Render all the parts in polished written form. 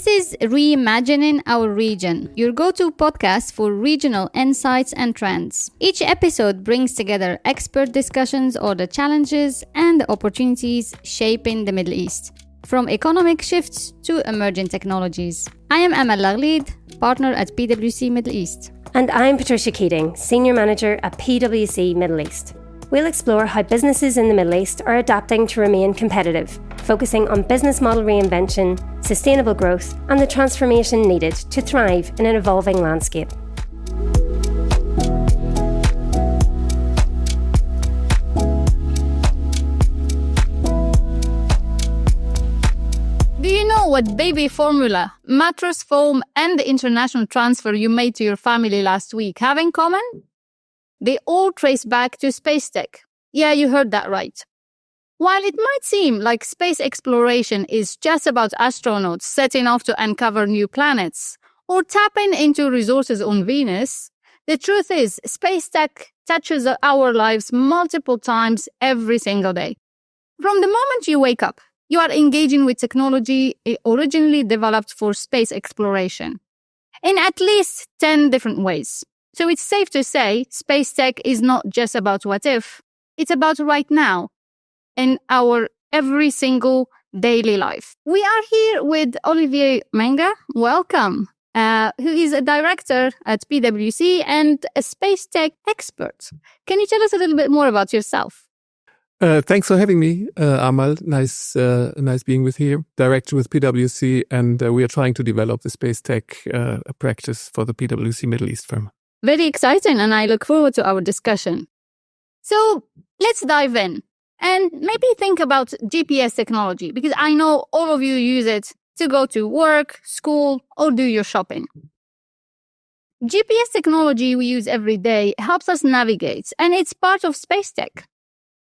This is Reimagining Our Region, your go-to podcast for regional insights and trends. Each episode brings together expert discussions on the challenges and the opportunities shaping the Middle East, from economic shifts to emerging technologies. I am Amal Laghlid, partner at PwC Middle East. And I'm Patricia Keating, Senior Manager at PwC Middle East. We'll explore how businesses in the Middle East are adapting to remain competitive, focusing on business model reinvention, sustainable growth, and the transformation needed to thrive in an evolving landscape. Do you know what baby formula, mattress foam, and the international transfer you made to your family last week have in common? They all trace back to SpaceTech. Yeah, you heard that right. While it might seem like space exploration is just about astronauts setting off to uncover new planets or tapping into resources on Venus, the truth is SpaceTech touches our lives multiple times every single day. From the moment you wake up, you are engaging with technology originally developed for space exploration in at least 10 different ways. So it's safe to say SpaceTech is not just about what if, it's about right now in our every single daily life. We are here with Olivier Menga, welcome, who is a director at PwC and a SpaceTech expert. Can you tell us a little bit more about yourself? Thanks for having me, Amal. Nice being with you. Director with PwC, and we are trying to develop the SpaceTech practice for the PwC Middle East firm. Very exciting, and I look forward to our discussion. So let's dive in and maybe think about GPS technology, because I know all of you use it to go to work, school, or do your shopping. GPS technology we use every day helps us navigate, and it's part of SpaceTech.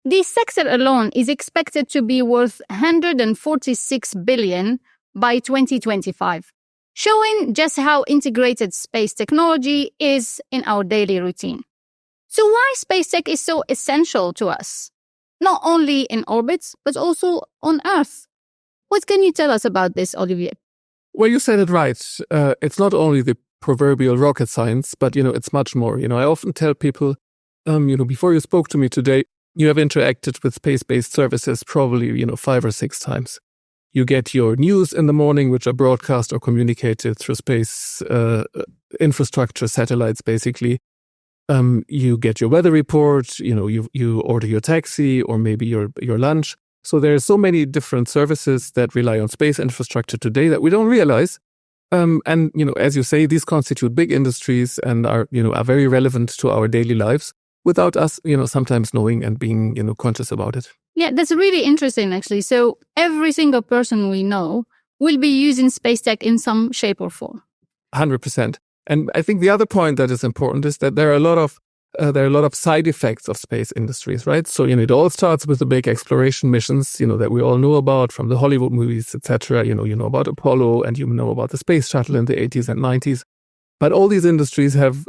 This sector alone is expected to be worth $146 billion by 2025. Showing just how integrated space technology is in our daily routine. So why SpaceTech is so essential to us, not only in orbit, but also on Earth? What can you tell us about this, Olivier? Well, you said it right. It's not only the proverbial rocket science, but, it's much more. I often tell people, before you spoke to me today, you have interacted with space-based services probably, 5 or 6 times. You get your news in the morning, which are broadcast or communicated through space infrastructure, satellites, basically. You get your weather report, you order your taxi or maybe your lunch. So there are so many different services that rely on space infrastructure today that we don't realize. And, as you say, these constitute big industries and are very relevant to our daily lives without us, sometimes knowing and being, conscious about it. Yeah, that's really interesting, actually. So every single person we know will be using SpaceTech in some shape or form. 100%. And I think the other point that is important is that there are a lot of side effects of space industries, right? So, it all starts with the big exploration missions, that we all know about from the Hollywood movies, etc. You know about Apollo, and you know about the space shuttle in the 80s and 90s. But all these industries have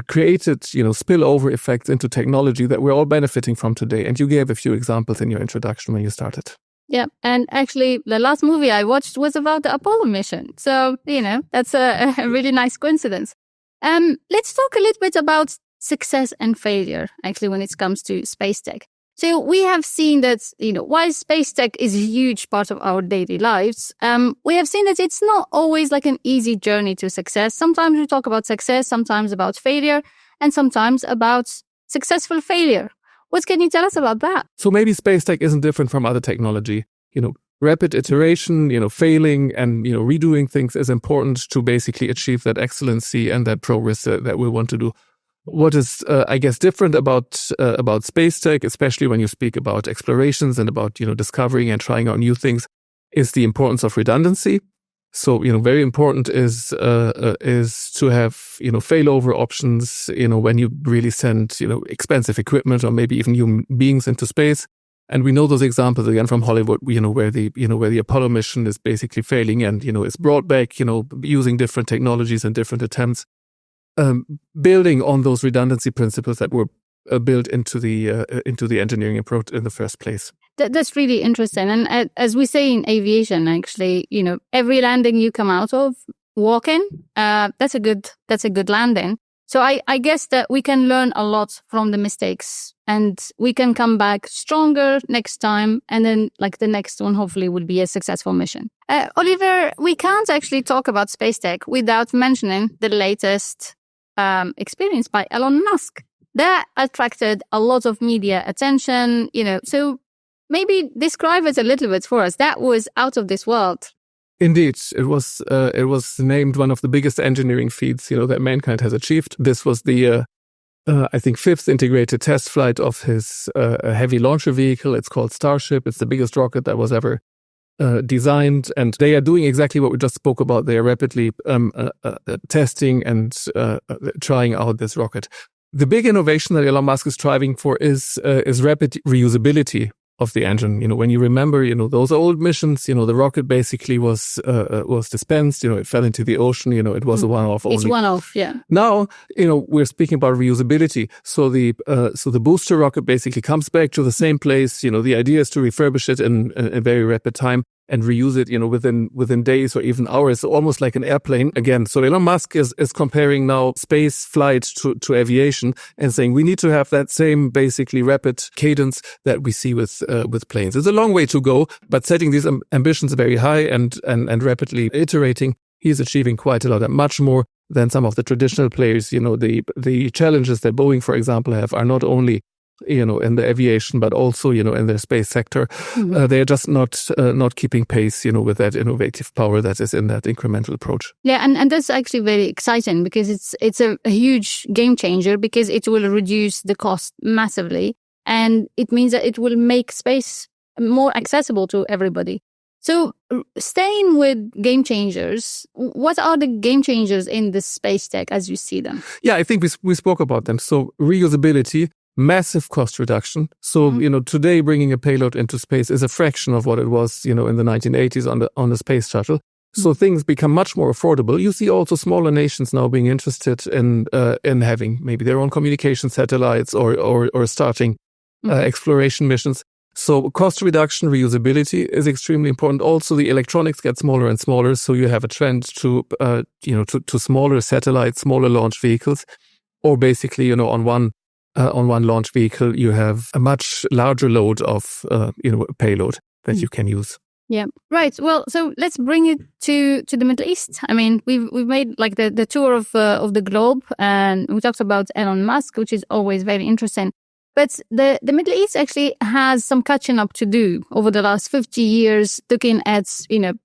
created, spillover effects into technology that we're all benefiting from today. And you gave a few examples in your introduction when you started. Yeah, and actually, the last movie I watched was about the Apollo mission. So, that's a really nice coincidence. Let's talk a little bit about success and failure, actually, when it comes to SpaceTech. So we have seen that, while SpaceTech is a huge part of our daily lives, we have seen that it's not always like an easy journey to success. Sometimes we talk about success, sometimes about failure, and sometimes about successful failure. What can you tell us about that? So maybe SpaceTech isn't different from other technology. Rapid iteration, failing and, redoing things is important to basically achieve that excellency and that progress that we want to do. What is, I guess, different about SpaceTech, especially when you speak about explorations and about, discovering and trying out new things, is the importance of redundancy. So, very important is to have, failover options, when you really send, expensive equipment or maybe even human beings into space. And we know those examples again from Hollywood, where the Apollo mission is basically failing and, is brought back, using different technologies and different attempts. Building on those redundancy principles that were built into the engineering approach in the first place. That's really interesting. And as we say in aviation, actually, every landing you come out of walking, that's a good landing. So I guess that we can learn a lot from the mistakes, and we can come back stronger next time. And then the next one hopefully will be a successful mission. Oliver, we can't actually talk about SpaceTech without mentioning the latest experience by Elon Musk. That attracted a lot of media attention, so maybe describe it a little bit for us. That was out of this world. Indeed, it was named one of the biggest engineering feats, that mankind has achieved. This was the, I think, 5th integrated test flight of his heavy launcher vehicle. It's called Starship. It's the biggest rocket that was ever designed, and they are doing exactly what we just spoke about. They are rapidly testing and trying out this rocket. The big innovation that Elon Musk is striving for is rapid reusability of the engine. When you remember, those old missions, the rocket basically was dispensed, it fell into the ocean, it was a one-off only. It's one-off, yeah. Now, we're speaking about reusability. So the booster rocket basically comes back to the same place. The idea is to refurbish it in a very rapid time and reuse it, within days or even hours, almost like an airplane again. So Elon Musk is comparing now space flight to aviation and saying we need to have that same basically rapid cadence that we see with planes. It's a long way to go, but setting these ambitions very high and rapidly iterating, he's achieving quite a lot, and much more than some of the traditional players. The challenges that Boeing, for example, have are not only in the aviation, but also, in the space sector. Mm-hmm. They're just not keeping pace, with that innovative power that is in that incremental approach. Yeah, and that's actually very exciting because it's a huge game changer, because it will reduce the cost massively, and it means that it will make space more accessible to everybody. So staying with game changers, what are the game changers in the SpaceTech as you see them? Yeah, I think we spoke about them. So reusability, massive cost reduction. So, today bringing a payload into space is a fraction of what it was, in the 1980s on the space shuttle. So things become much more affordable. You see also smaller nations now being interested in having maybe their own communication satellites or starting exploration missions. So cost reduction, reusability is extremely important. Also, the electronics get smaller and smaller. So you have a trend to smaller satellites, smaller launch vehicles, or basically, on one launch vehicle, you have a much larger load of, payload that you can use. Yeah, right. Well, so let's bring it to the Middle East. I mean, we've made the tour of the globe, and we talked about Elon Musk, which is always very interesting. But the Middle East actually has some catching up to do over the last 50 years, looking at,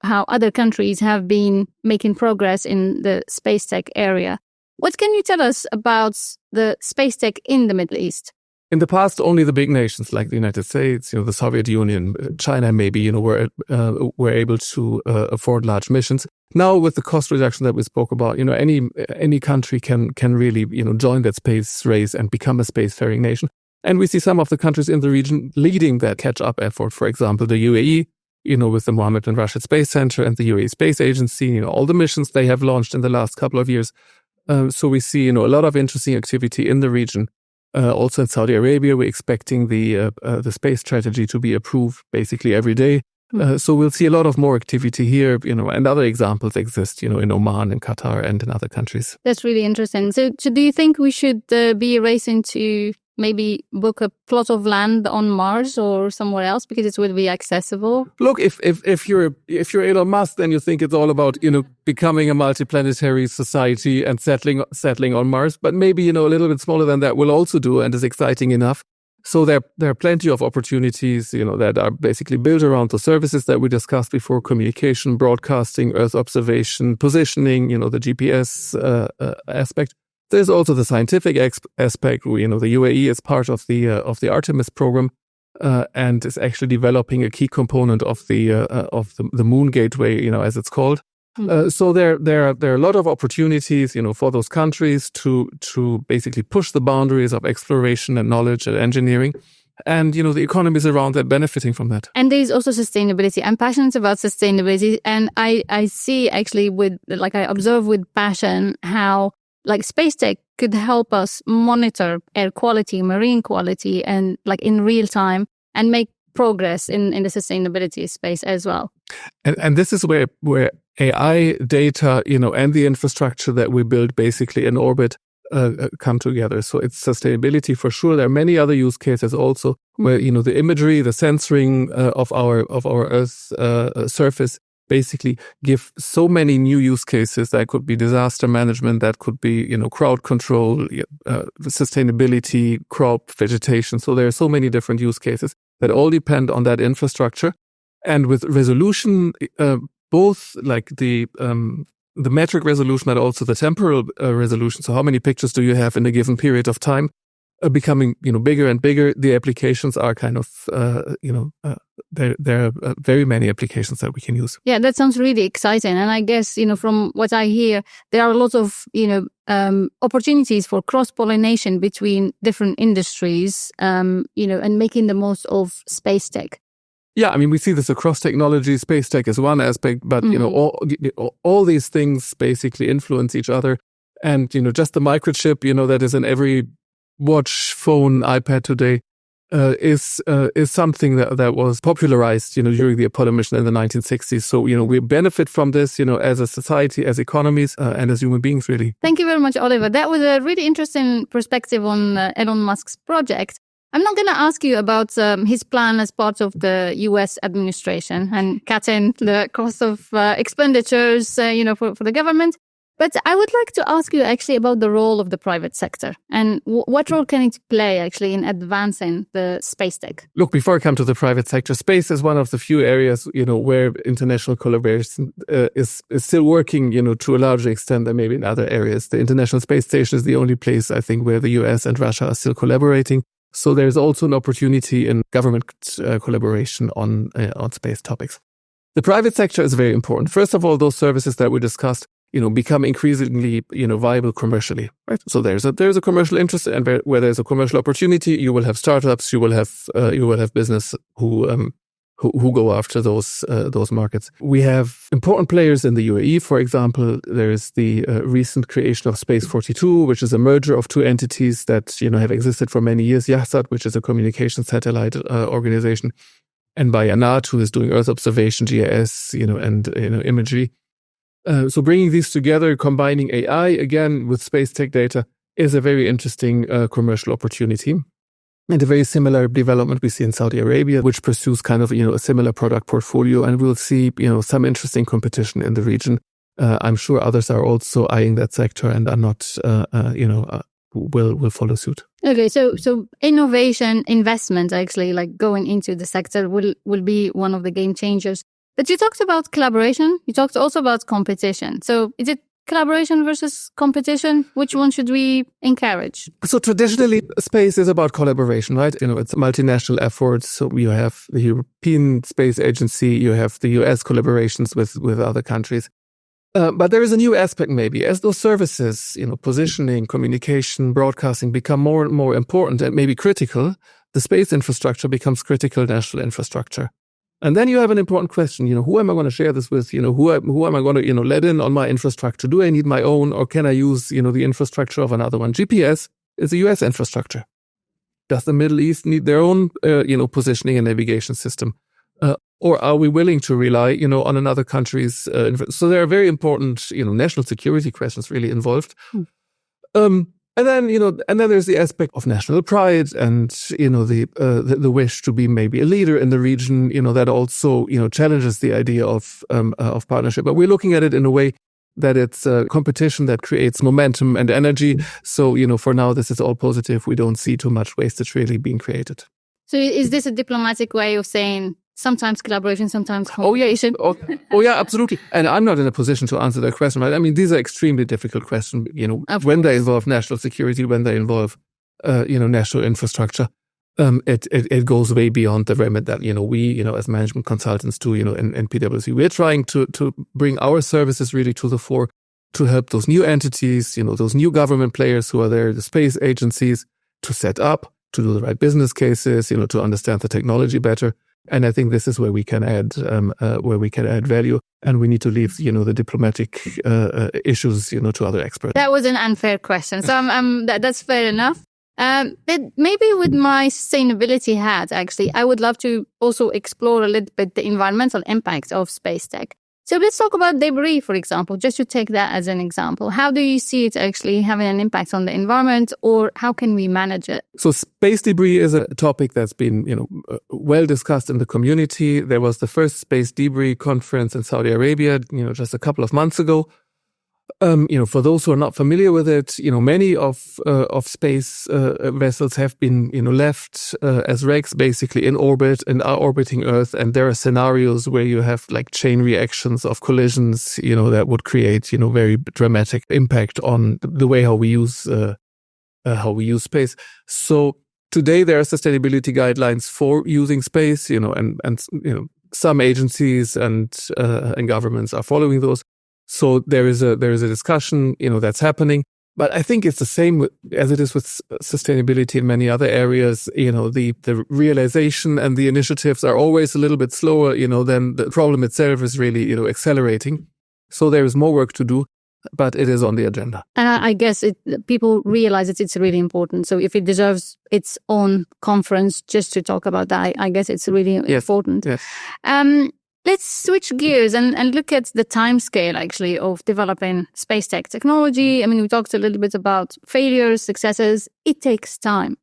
how other countries have been making progress in the space tech area. What can you tell us about the space tech in the Middle East? In the past, only the big nations like the United States, the Soviet Union, China maybe, were able to afford large missions. Now, with the cost reduction that we spoke about, any country can really, join that space race and become a spacefaring nation. And we see some of the countries in the region leading that catch-up effort. For example, the UAE, with the Mohammed bin Rashid Space Center and the UAE Space Agency, all the missions they have launched in the last couple of years. So we see, a lot of interesting activity in the region. Also in Saudi Arabia, we're expecting the space strategy to be approved basically every day. So we'll see a lot of more activity here, and other examples exist, in Oman and Qatar and in other countries. That's really interesting. So do you think we should be racing to maybe book a plot of land on Mars or somewhere else because it will be accessible? Look, if you're Elon Musk, then you think it's all about becoming a multiplanetary society and settling on Mars. But maybe a little bit smaller than that will also do and is exciting enough. So there are plenty of opportunities that are basically built around the services that we discussed before: communication, broadcasting, Earth observation, positioning, the GPS aspect. There's also the scientific aspect. The UAE is part of the Artemis program and is actually developing a key component of the Moon Gateway, as it's called. So there are a lot of opportunities, for those countries to basically push the boundaries of exploration and knowledge and engineering. And, the economies around that benefiting from that. And there's also sustainability. I'm passionate about sustainability. And I see actually I observe with passion how SpaceTech could help us monitor air quality, marine quality, and in real time, and make progress in the sustainability space as well. And this is where AI data, and the infrastructure that we build basically in orbit come together. So it's sustainability for sure. There are many other use cases also where, the imagery, the sensoring of our Earth's surface basically give so many new use cases. That could be disaster management, that could be, crowd control, sustainability, crop, vegetation. So there are so many different use cases that all depend on that infrastructure. And with resolution, both like the metric resolution, but also the temporal resolution. So how many pictures do you have in a given period of time? Becoming, bigger and bigger. The applications are kind of, there are very many applications that we can use. Yeah, that sounds really exciting. And I guess, from what I hear, there are a lot of, opportunities for cross-pollination between different industries, and making the most of space tech. Yeah, I mean, we see this across technology. Space tech is one aspect, but, all these things basically influence each other. And, just the microchip, that is in every watch, phone, iPad today, is something that was popularized, during the Apollo mission in the 1960s. So, we benefit from this, as a society, as economies, and as human beings, really. Thank you very much, Oliver. That was a really interesting perspective on Elon Musk's project. I'm not going to ask you about his plan as part of the US administration and cutting the cost of expenditures, for the government. But I would like to ask you actually about the role of the private sector and what role can it play actually in advancing the space tech? Look, before I come to the private sector, space is one of the few areas, where international collaboration is still working, to a larger extent than maybe in other areas. The International Space Station is the only place, I think, where the US and Russia are still collaborating. So there's also an opportunity in government collaboration on space topics. The private sector is very important. First of all, those services that we discussed, become increasingly, viable commercially, right? So there's a commercial interest, and where there's a commercial opportunity, you will have startups, you will have business who go after those markets. We have important players in the UAE, for example. There is the recent creation of Space 42, which is a merger of two entities that have existed for many years. Yahsat, which is a communication satellite organization, and by Anat, who is doing Earth observation, GIS, and imagery. So bringing these together, combining AI again with space tech data, is a very interesting commercial opportunity. And a very similar development we see in Saudi Arabia, which pursues kind of, a similar product portfolio. And we'll see, some interesting competition in the region. I'm sure others are also eyeing that sector and are not, will follow suit. Okay, so innovation, investment, actually, like going into the sector will be one of the game changers. But you talked about collaboration. You talked also about competition. So is it collaboration versus competition? Which one should we encourage? So traditionally, space is about collaboration, right? It's a multinational effort. So you have the European Space Agency, you have the US collaborations with other countries. But there is a new aspect maybe. As those services, positioning, communication, broadcasting become more and more important and maybe critical, the space infrastructure becomes critical national infrastructure. And then you have an important question, who am I going to share this with? Who am I going to, let in on my infrastructure? Do I need my own, or can I use, the infrastructure of another one? GPS is a US infrastructure. Does the Middle East need their own, positioning and navigation system? Or are we willing to rely, on another country's? So there are very important, national security questions really involved. And then there's the aspect of national pride and, the wish to be maybe a leader in the region, that also, challenges the idea of partnership. But we're looking at it in a way that it's a competition that creates momentum and energy. So, for now, this is all positive. We don't see too much wastage really being created. So is this a diplomatic way of saying sometimes collaboration, sometimes competition? Oh yeah, absolutely. And I'm not in a position to answer that question, right? I mean, these are extremely difficult questions, when they involve national security, when they involve, national infrastructure. It goes way beyond the remit that, we, as management consultants do, in PwC. We're trying to bring our services really to the fore to help those new entities, those new government players who are there, the space agencies, to set up, to do the right business cases, to understand the technology better. And I think this is where we can add value, and we need to leave, the diplomatic issues, to other experts. That was an unfair question, so that's fair enough. But maybe with my sustainability hat, actually, I would love to also explore a little bit the environmental impacts of space tech. So let's talk about debris, for example, just to take that as an example. How do you see it actually having an impact on the environment, or how can we manage it? So space debris is a topic that's been, well discussed in the community. There was the first space debris conference in Saudi Arabia, just a couple of months ago. For those who are not familiar with it, many of space vessels have been, left as wrecks basically in orbit and are orbiting Earth. And there are scenarios where you have like chain reactions of collisions, that would create, very dramatic impact on the way how we use space. So today there are sustainability guidelines for using space, and some agencies and governments are following those. So there is a discussion, that's happening. But I think it's the same as it is with sustainability in many other areas. The realization and the initiatives are always a little bit slower, than the problem itself is really, accelerating. So there is more work to do, but it is on the agenda. And I guess people realize it's really important. So if it deserves its own conference just to talk about that, I guess it's really important. Yes. Let's switch gears and look at the timescale, actually, of developing space tech technology. I mean, we talked a little bit about failures, successes. It takes time.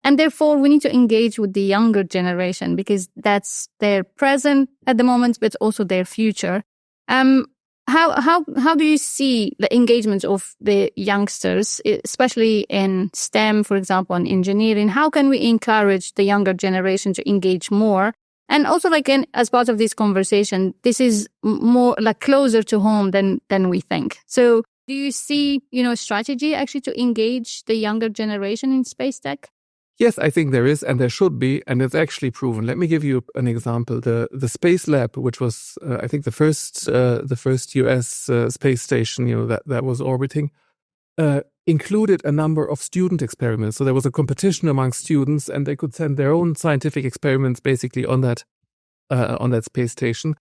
And therefore, we need to engage with the younger generation because that's their present at the moment, but also their future. How do you see the engagement of the youngsters, especially in STEM, for example, in engineering? How can we encourage the younger generation to engage more? And also, as part of this conversation, this is more closer to home than we think. So do you see, a strategy actually to engage the younger generation in space tech? Yes, I think there is, and there should be, and it's actually proven. Let me give you an example. The Space Lab, which was, I think, the first U.S. space station, that was orbiting, included a number of student experiments. So there was a competition among students, and they could send their own scientific experiments basically on that space station.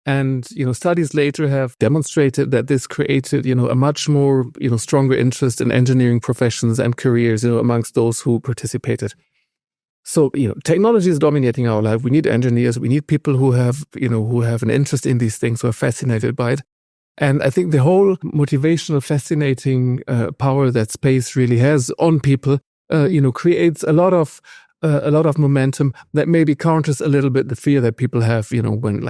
And studies later have demonstrated that this created a much more stronger interest in engineering professions and careers amongst those who participated. So technology is dominating our life. We need engineers. We need people who have an interest in these things, who are fascinated by it. And I think the whole motivational, fascinating power that space really has on people, creates a lot of momentum that maybe counters a little bit the fear that people have, when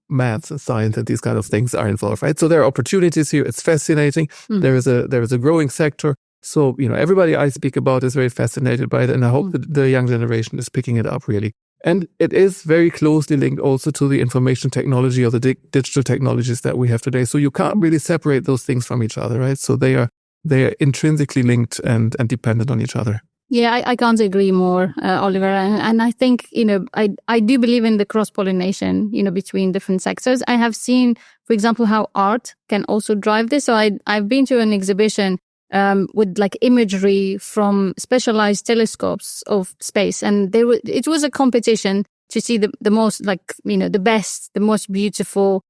maths and science and these kind of things are involved, right? So there are opportunities here. It's fascinating. There is a growing sector. So everybody I speak about is very fascinated by it, and I hope that the young generation is picking it up really. And it is very closely linked also to the information technology or the digital technologies that we have today. So you can't really separate those things from each other, right? So they are intrinsically linked and dependent on each other. Yeah, I can't agree more, Oliver. And I think, I do believe in the cross-pollination, between different sectors. I have seen, for example, how art can also drive this. So I've been to an exhibition with imagery from specialized telescopes of space. And it was a competition to see the most, the best, the most beautiful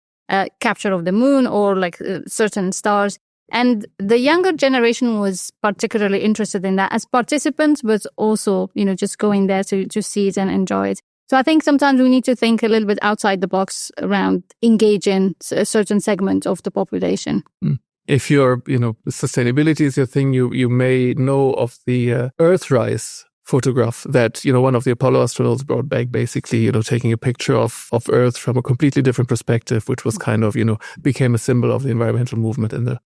capture of the moon or certain stars. And the younger generation was particularly interested in that as participants, but also, just going there to see it and enjoy it. So I think sometimes we need to think a little bit outside the box around engaging a certain segment of the population. If sustainability is your thing, you may know of the Earthrise photograph that, one of the Apollo astronauts brought back, basically, taking a picture of Earth from a completely different perspective, which was kind of, became a symbol of the environmental movement in the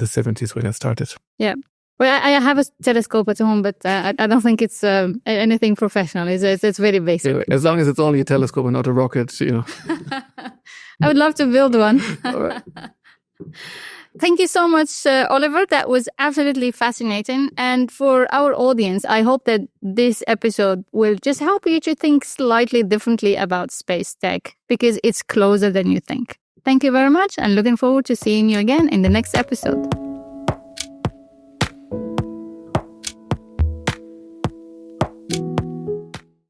70s when it started. Yeah. Well, I have a telescope at home, but I don't think it's anything professional. It's very basic. Yeah, as long as it's only a telescope and not a rocket, I would love to build one. All right. Thank you so much, Oliver. That was absolutely fascinating. And for our audience, I hope that this episode will just help you to think slightly differently about space tech because it's closer than you think. Thank you very much and looking forward to seeing you again in the next episode.